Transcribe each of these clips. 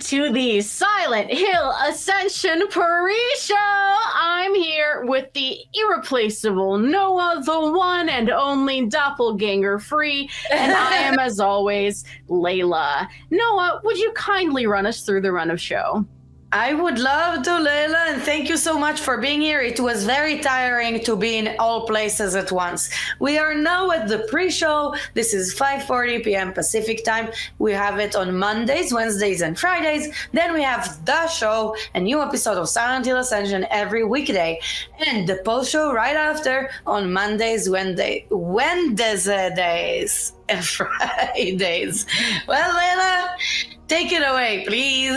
to the Silent Hill Ascension pre-show. I'm here with the irreplaceable Noah, the one and only doppelganger free, and I am, as always, Layla. Noah, would you kindly run us through the run of show? I would love to, Layla, and thank you so much for being here. It was very tiring to be in all places at once. We are now at the pre-show. This is 5:40 p.m. Pacific time. We have it on Mondays, Wednesdays, and Fridays. Then we have the show, a new episode of Silent Hill Ascension every weekday. And the post-show right after on Mondays, Wednesdays, and Fridays. Well, Layla, take it away, please.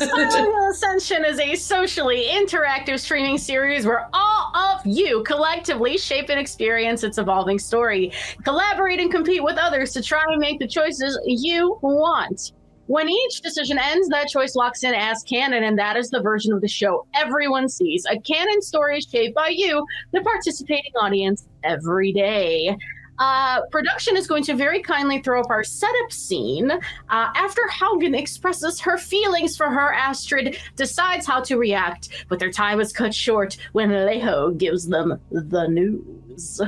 Silent Hill Ascension is a socially interactive streaming series where all of you collectively shape and experience its evolving story. Collaborate and compete with others to try and make the choices you want. When each decision ends, that choice locks in as canon, and that is the version of the show everyone sees. A canon story shaped by you, the participating audience, every day. Production is going to very kindly throw up our setup scene after Haugen expresses her feelings for her Astrid, decides how to react, but their time is cut short when Leho gives them the news.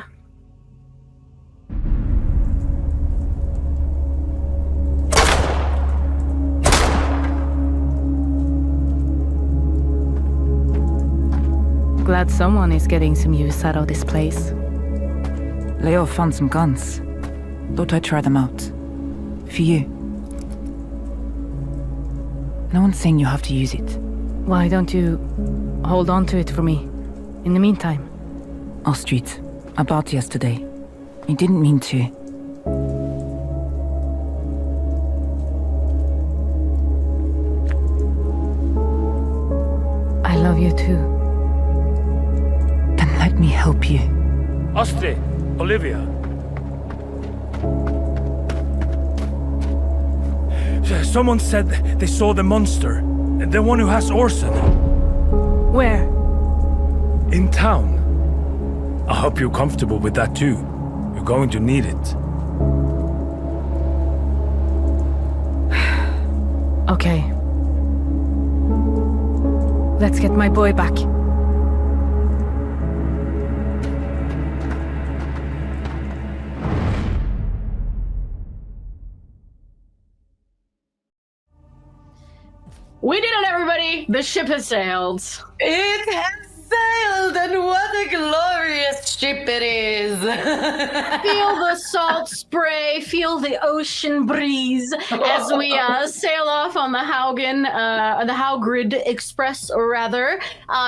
Glad someone is getting some use out of this place. Leo found some guns. Thought I'd try them out. For you. No one's saying you have to use it. Why don't you hold on to it for me? In the meantime. Astrid, about yesterday. I didn't mean to. I love you too. Then let me help you. Astrid, Olivia. Someone said they saw the monster. The one who has Orson. Where? In town. I hope you're comfortable with that too. You're going to need it. Okay. Let's get my boy back. We did it, everybody! The ship has sailed. It has sailed, and what a glorious ship it is! Feel the salt spray, feel the ocean breeze as we sail off on the the Haugrid Express, or rather.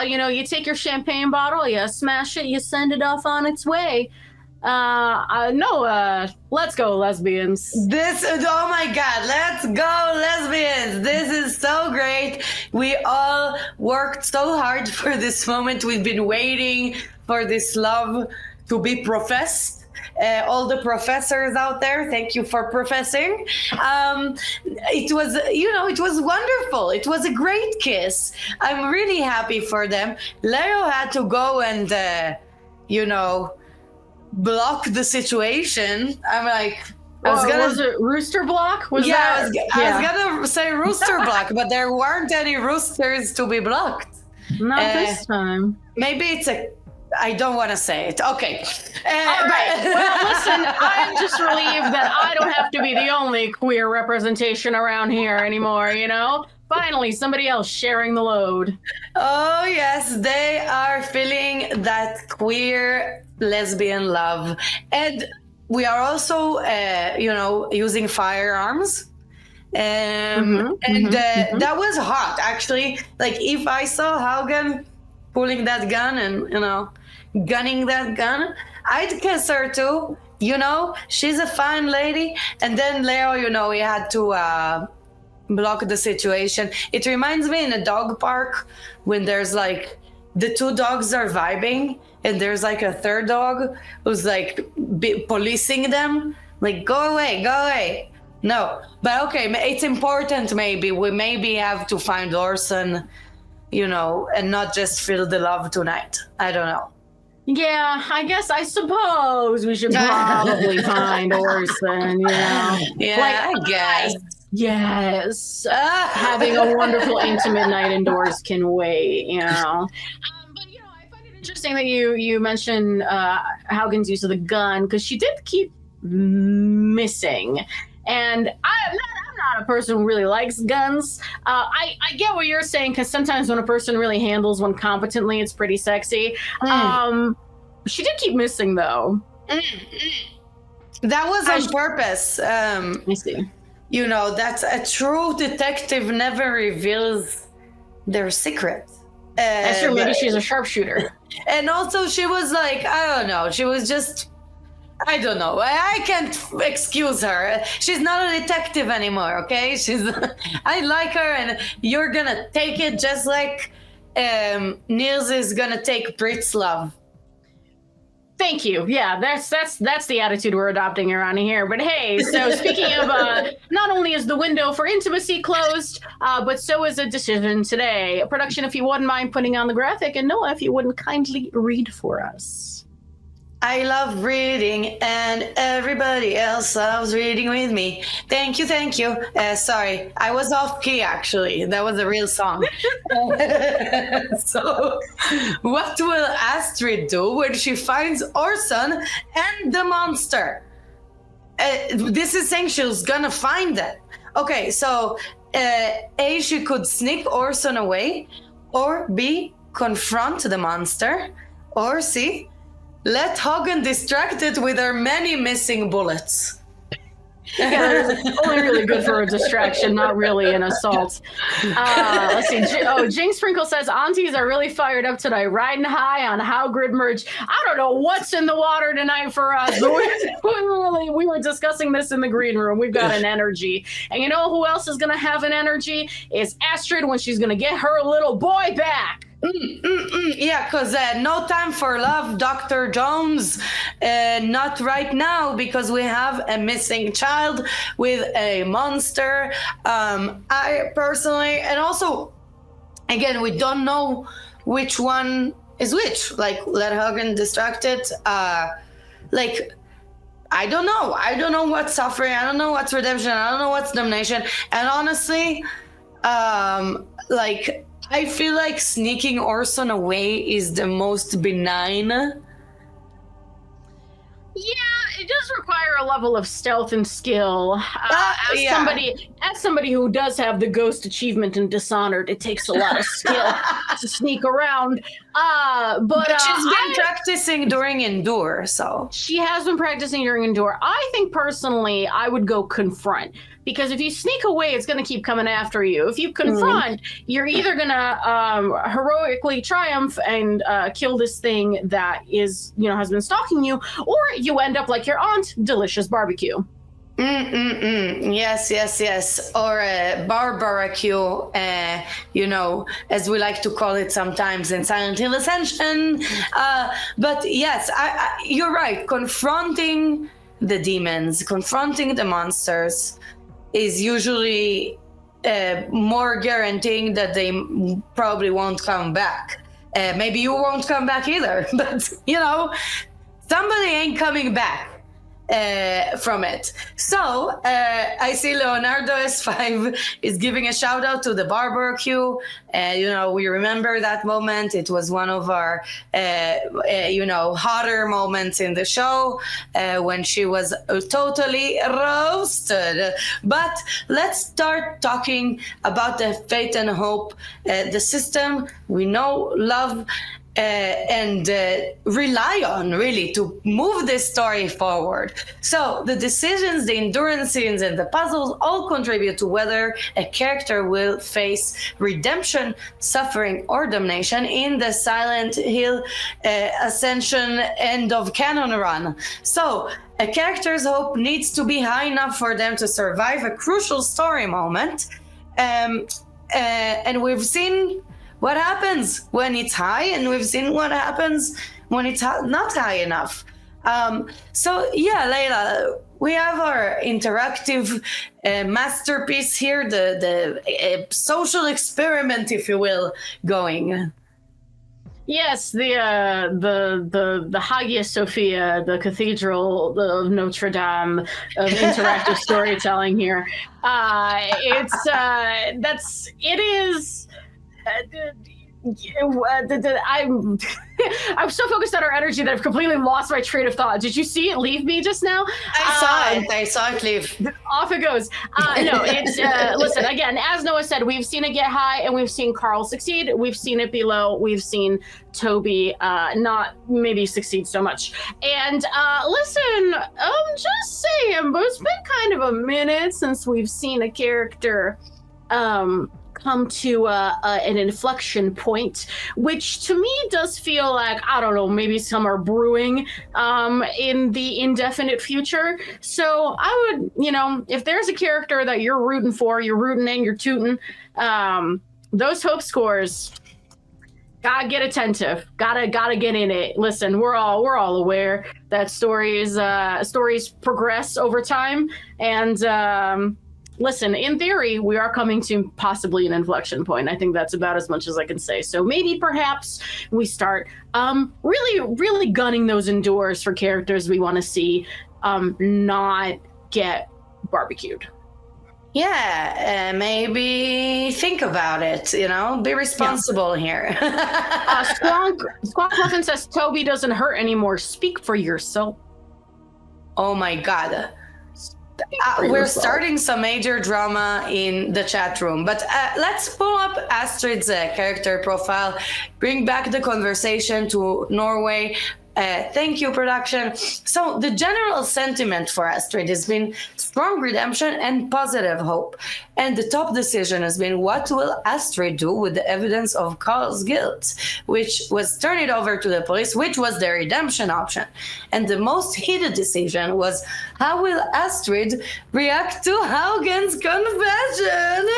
You take your champagne bottle, you smash it, you send it off on its way. Let's go, lesbians. Oh my god, let's go, lesbians! This is so great. We all worked so hard for this moment. We've been waiting for this love to be professed. All the professors out there, thank you for professing. It was wonderful. It was a great kiss. I'm really happy for them. Leo had to go and, block the situation. I'm like, was it rooster block? I was gonna say rooster block, but there weren't any roosters to be blocked. Not this time. Maybe it's I don't want to say it. Okay. All right. Well, listen, I'm just relieved that I don't have to be the only queer representation around here anymore, Finally, somebody else sharing the load. Oh, yes, they are feeling that queer lesbian love. And we are also, using firearms. That was hot, actually. Like, if I saw Haugen pulling that gun and, gunning that gun, I'd kiss her too. She's a fine lady. And then Leo, he had to block the situation. It reminds me in a dog park when there's like the two dogs are vibing and there's like a third dog who's like policing them, like go away. No, but okay, it's important. Maybe we have to find Orson, and not just feel the love tonight. I don't know. Yeah, I suppose we should probably find Orson, Yeah, I guess. Yes. Having a wonderful intimate night indoors can wait, you know. But I find it interesting that you mentioned Haugen's use of the gun, because she did keep missing. And I'm not a person who really likes guns. I get what you're saying, because sometimes when a person really handles one competently, it's pretty sexy. She did keep missing, though. That was on purpose. I see. That's a true detective never reveals their secret. That's true. Maybe she's a sharpshooter. And also, she was like, I don't know. She was just, I don't know. I can't excuse her. She's not a detective anymore, okay? I like her, and you're gonna take it just like Niels is gonna take Brit's love. Thank you. Yeah, that's the attitude we're adopting around here. But hey, so speaking of, not only is the window for intimacy closed, but so is a decision today. Production, if you wouldn't mind putting on the graphic, and Noah, if you wouldn't kindly read for us. I love reading, and everybody else loves reading with me. Thank you, thank you. Sorry, I was off key, actually. That was a real song. So, what will Astrid do when she finds Orson and the monster? This is saying she's gonna find them. Okay, so A, she could sneak Orson away, or B, confront the monster, or C, let Haugen distract it with her many missing bullets. Yeah, it's only really good for a distraction, not really an assault. Let's see. Jinx Sprinkle says, aunties are really fired up tonight, riding high on how grid merge. I don't know what's in the water tonight for us, but we were discussing this in the green room. We've got an energy. And you know who else is going to have an energy? Is Astrid, when she's going to get her little boy back. Yeah, because no time for love, Dr. Jones. Not right now, because we have a missing child with a monster. I personally, and also, again, we don't know which one is which. Like, let Haugen distract it. I don't know. I don't know what's suffering. I don't know what's redemption. I don't know what's damnation. And honestly, I feel like sneaking Orson away is the most benign. Yeah, it does require a level of stealth and skill. As somebody who does have the ghost achievement in Dishonored, it takes a lot of skill to sneak around. But she's been practicing during Endure, so she has been practicing during Endure. I think personally, I would go confront. Because if you sneak away, it's going to keep coming after you. If you confront, you're either going to heroically triumph and kill this thing that has been stalking you, or you end up like your aunt, delicious barbecue. Yes. Or barbecue, as we like to call it sometimes in Silent Hill Ascension. But yes, you're right. Confronting the demons, confronting the monsters is usually more guaranteeing that they probably won't come back. Maybe you won't come back either, but somebody ain't coming back from it. So I see Leonardo S5 is giving a shout out to the barbecue. We remember that moment. It was one of our hotter moments in the show when she was totally roasted. But let's start talking about the faith and hope, the system we know, love, and rely on, really, to move this story forward. So the decisions, the endurance scenes, and the puzzles all contribute to whether a character will face redemption, suffering, or damnation in the Silent Hill Ascension end of canon run. So a character's hope needs to be high enough for them to survive a crucial story moment. And we've seen what happens when it's high, and we've seen what happens when it's not high enough. Layla, we have our interactive masterpiece here, the social experiment, if you will, going. Yes, the Hagia Sophia, the Cathedral of Notre Dame of interactive storytelling here. It is. I'm so focused on our energy that I've completely lost my train of thought. Did you see it leave me just now? I saw it leave. Off it goes. No, it's listen, again, as Noah said, we've seen it get high and we've seen Carl succeed. We've seen it be low. We've seen Toby not maybe succeed so much. And listen, I'm just saying, but it's been kind of a minute since we've seen a character come to an inflection point, which to me does feel like, I don't know, maybe some are brewing in the indefinite future. So I would, if there's a character that you're rooting for, you're rooting and you're tooting, those hope scores, gotta get attentive, gotta get in it. Listen, we're all aware that stories progress over time, and listen, in theory, we are coming to possibly an inflection point. I think that's about as much as I can say. So maybe perhaps we start really gunning those indoors for characters we want to see not get barbecued. Yeah, maybe think about it, be responsible here. Squawk Muffin says, Toby doesn't hurt anymore. Speak for yourself. Oh my God. We're starting some major drama in the chat room, but let's pull up Astrid's character profile, bring back the conversation to Norway. Thank you, production. So the general sentiment for Astrid has been strong redemption and positive hope. And the top decision has been, what will Astrid do with the evidence of Carl's guilt, which was turn it over to the police, which was the redemption option. And the most heated decision was, how will Astrid react to Haugen's confession?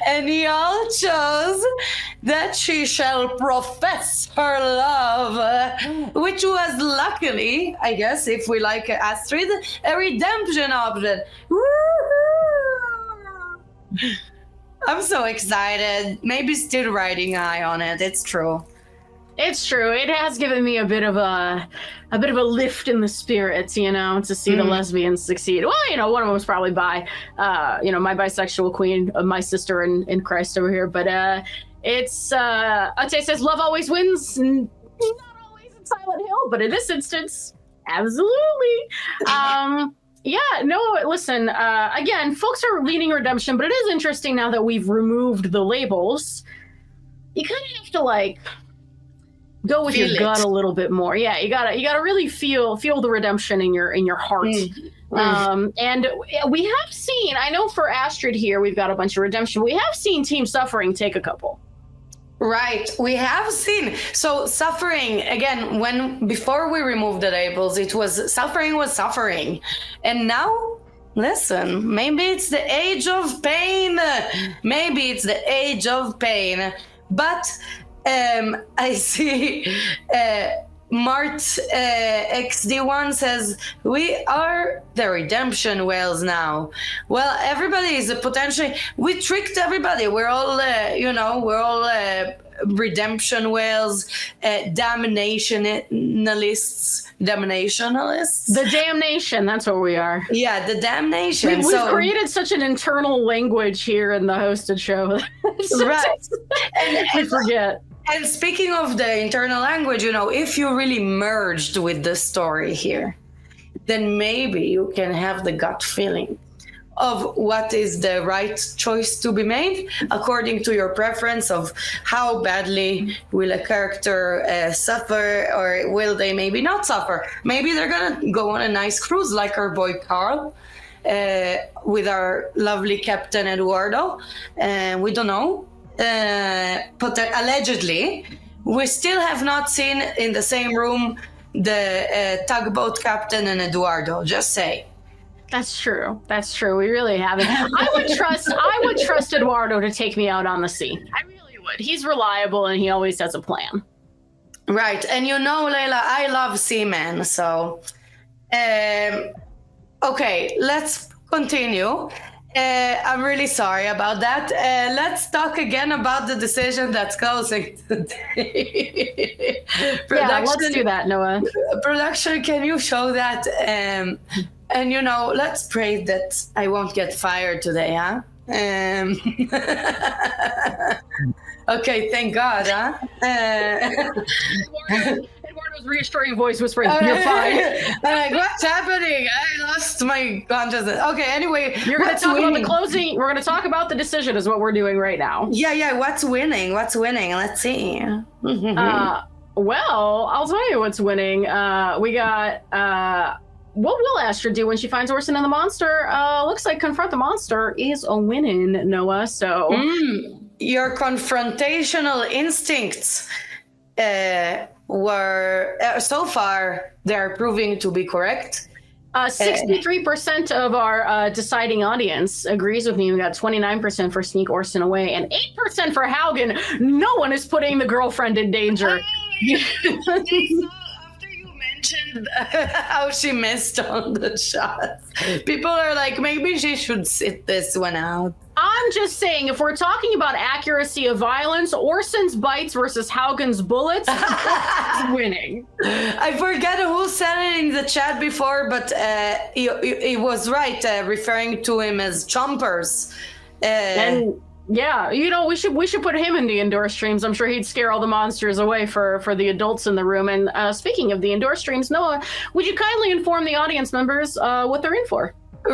And y'all chose that she shall profess her love, which was luckily, I guess, if we like Astrid, a redemption option. Woo-hoo! I'm so excited. Maybe still riding high on it. It's true. It's true. It has given me a bit of a lift in the spirits, to see the lesbians succeed. Well, one of them was probably bi, my bisexual queen, my sister in Christ over here. But it's Ate says love always wins. Not always in Silent Hill, but in this instance, absolutely. Yeah, no, listen, again, folks are leaning redemption, but it is interesting now that we've removed the labels. You kind of have to go with your gut a little bit more. Yeah, you gotta really feel the redemption in your heart. And we have seen, I know for Astrid here, we've got a bunch of redemption. We have seen Team Suffering take a couple. Right, we have seen. So suffering, again, before we removed the labels, it was suffering. And now, listen, maybe it's the age of pain. But I see Mart XD1 says, we are the redemption whales now. Well, everybody is potentially, we tricked everybody. We're all, redemption whales, damnationalists. The damnation, that's what we are. Yeah, the damnation. We've created such an internal language here in the hosted show. Right. I forget. And speaking of the internal language, if you really merged with the story here, then maybe you can have the gut feeling of what is the right choice to be made according to your preference of how badly will a character suffer, or will they maybe not suffer. Maybe they're gonna go on a nice cruise like our boy Carl with our lovely Captain Eduardo. We don't know. But allegedly, we still have not seen in the same room the tugboat captain and Eduardo. Just say. That's true. We really haven't. I would trust Eduardo to take me out on the sea. I really would. He's reliable and he always has a plan. Right, and Layla, I love seamen. So, okay, let's continue. I'm really sorry about that. Let's talk again about the decision that's closing today. Yeah, let's do that, Noah. Production, can you show that? And let's pray that I won't get fired today, huh? Okay, thank God, huh? Eduardo's reassuring voice whispering, "You're fine." I'm like, what's happening? I lost my consciousness. Okay, anyway, You're going to what's talk about winning? the closing. We're going to talk about the decision, is what we're doing right now. Yeah. What's winning? What's winning? Let's see. Well, I'll tell you what's winning. We got what will Astra do when she finds Orson and the monster? Looks like confront the monster is a winning, Noah. So Your confrontational instincts were so far they're proving to be correct. 63% of our deciding audience agrees with me. We got 29% for sneak Orson away and 8% for Haugen. No one is putting the girlfriend in danger. After you mentioned how she missed on the shots, people are like, maybe she should sit this one out. I'm just saying, if we're talking about accuracy of violence, Orson's bites versus Haugen's bullets is winning. I forget who said it in the chat before, but he was right, referring to him as chompers. And yeah, we should put him in the indoor streams. I'm sure he'd scare all the monsters away for the adults in the room. And speaking of the indoor streams, Noah, would you kindly inform the audience members what they're in for?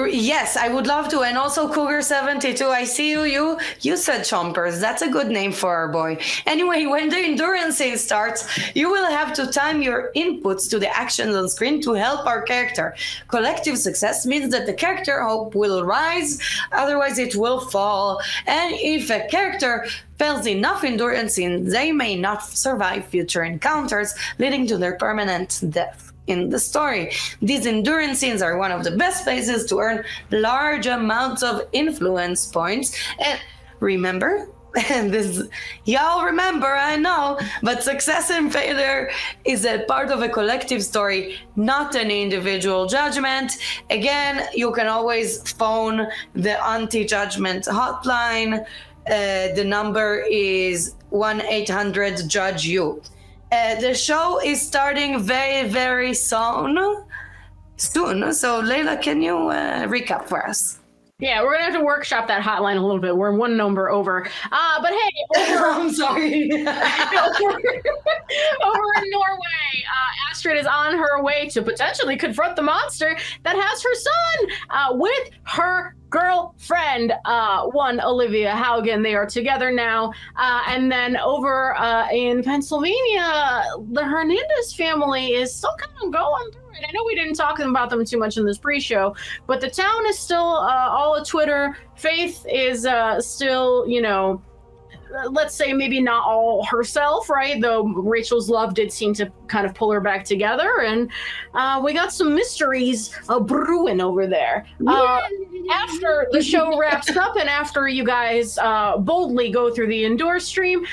Yes, I would love to. And also Cougar72, I see you said chompers. That's a good name for our boy. Anyway, when the endurance scene starts, you will have to time your inputs to the actions on screen to help our character. Collective success means that the character hope will rise, otherwise it will fall. And if a character fails enough endurance scenes, they may not survive future encounters, leading to their permanent death in the story. These endurance scenes are one of the best places to earn large amounts of influence points. And remember, and this y'all remember, I know, but success and failure is a part of a collective story, not an individual judgment. Again, you can always phone the anti-judgment hotline. The number is 1-800-JUDGE-YOU. The show is starting very, very soon. So, Layla, can you recap for us? Yeah, we're gonna have to workshop that hotline a little bit. We're one number over. But hey, I'm sorry. over in Norway, Astrid is on her way to potentially confront the monster that has her son with her girlfriend, one Olivia Haugen. They are together now. And then over in Pennsylvania, the Hernandez family is still kind of going through it. I know we didn't talk about them too much in this pre-show, but the town is still all a Twitter. Faith is still, let's say maybe not all herself, right? Though Rachel's love did seem to kind of pull her back together. And we got some mysteries brewing over there. After the show wraps up and after you guys boldly go through the indoor stream,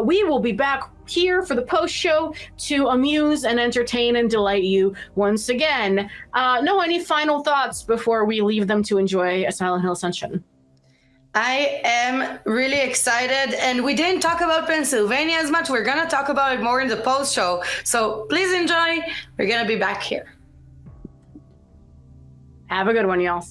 we will be back here for the post show to amuse and entertain and delight you once again. Noah, any final thoughts before we leave them to enjoy a Silent Hill Ascension? I am really excited, and we didn't talk about Pennsylvania as much. We're gonna talk about it more in the post show, so please enjoy. We're gonna be back here. Have a good one, y'all.